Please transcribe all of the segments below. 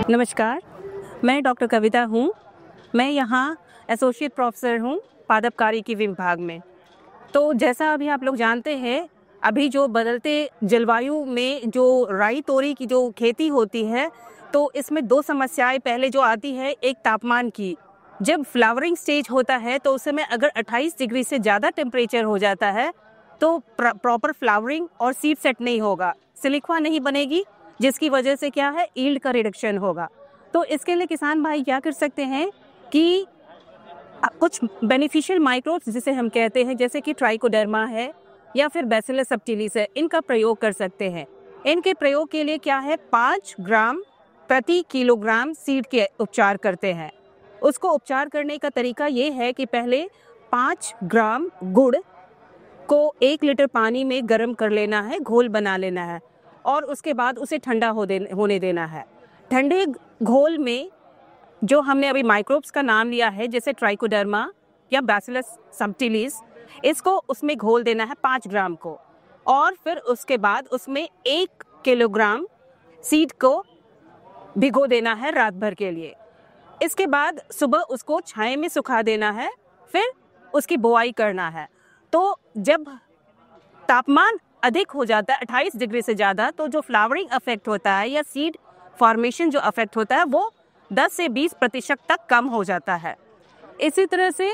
नमस्कार, मैं डॉक्टर कविता हूँ। मैं यहाँ एसोसिएट प्रोफेसर हूँ पादपकारी के विभाग में। तो जैसा अभी आप लोग जानते हैं, अभी जो बदलते जलवायु में जो राई तोरी की जो खेती होती है, तो इसमें दो समस्याएं पहले जो आती है, एक तापमान की। जब फ्लावरिंग स्टेज होता है तो उस समय अगर 28 डिग्री से ज़्यादा टेम्परेचर हो जाता है तो प्रॉपर फ्लावरिंग और सीड सेट नहीं होगा, सिलिक्वा नहीं बनेगी, जिसकी वजह से क्या है, यील्ड का रिडक्शन होगा। तो इसके लिए किसान भाई क्या कर सकते हैं कि कुछ बेनिफिशियल माइक्रोब्स जिसे हम कहते हैं, जैसे कि ट्राइकोडर्मा है या फिर बैसिलस सबटिलिस है, इनका प्रयोग कर सकते हैं। इनके प्रयोग के लिए क्या है, 5 ग्राम प्रति किलोग्राम सीड के उपचार करते हैं। उसको उपचार करने का तरीका ये है कि पहले 5 ग्राम गुड़ को 1 लीटर पानी में गर्म कर लेना है, घोल बना लेना है और उसके बाद उसे ठंडा होने देना है। ठंडे घोल में जो हमने अभी माइक्रोब्स का नाम लिया है, जैसे ट्राइकोडर्मा या बैसिलस सबटिलिस, इसको उसमें घोल देना है 5 ग्राम को, और फिर उसके बाद उसमें 1 किलोग्राम सीड को भिगो देना है रात भर के लिए। इसके बाद सुबह उसको छाया में सुखा देना है, फिर उसकी बुआई करना है। तो जब तापमान अधिक हो जाता है 28 डिग्री से ज़्यादा, तो जो फ्लावरिंग अफेक्ट होता है या सीड फॉर्मेशन जो अफेक्ट होता है वो 10 से 20% तक कम हो जाता है। इसी तरह से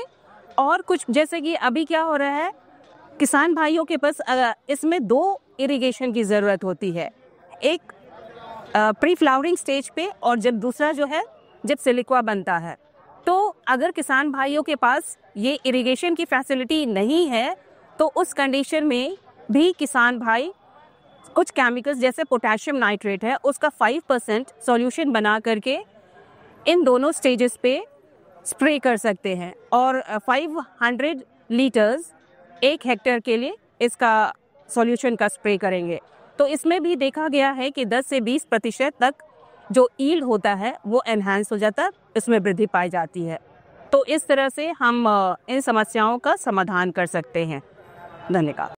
और कुछ, जैसे कि अभी क्या हो रहा है, किसान भाइयों के पास इसमें 2 इरिगेशन की ज़रूरत होती है, एक प्री फ्लावरिंग स्टेज पे और जब दूसरा जो है जब सिलिक्वा बनता है। तो अगर किसान भाइयों के पास ये इरिगेशन की फैसिलिटी नहीं है तो उस कंडीशन में भी किसान भाई कुछ केमिकल्स जैसे पोटेशियम नाइट्रेट है, उसका 5% सॉल्यूशन बना करके इन दोनों स्टेजेस पे स्प्रे कर सकते हैं और 500 लीटर्स 1 हेक्टेयर के लिए इसका सॉल्यूशन का स्प्रे करेंगे। तो इसमें भी देखा गया है कि 10 से 20% तक जो यील्ड होता है वो एनहांस हो जाता है, इसमें वृद्धि पाई जाती है। तो इस तरह से हम इन समस्याओं का समाधान कर सकते हैं। धन्यवाद।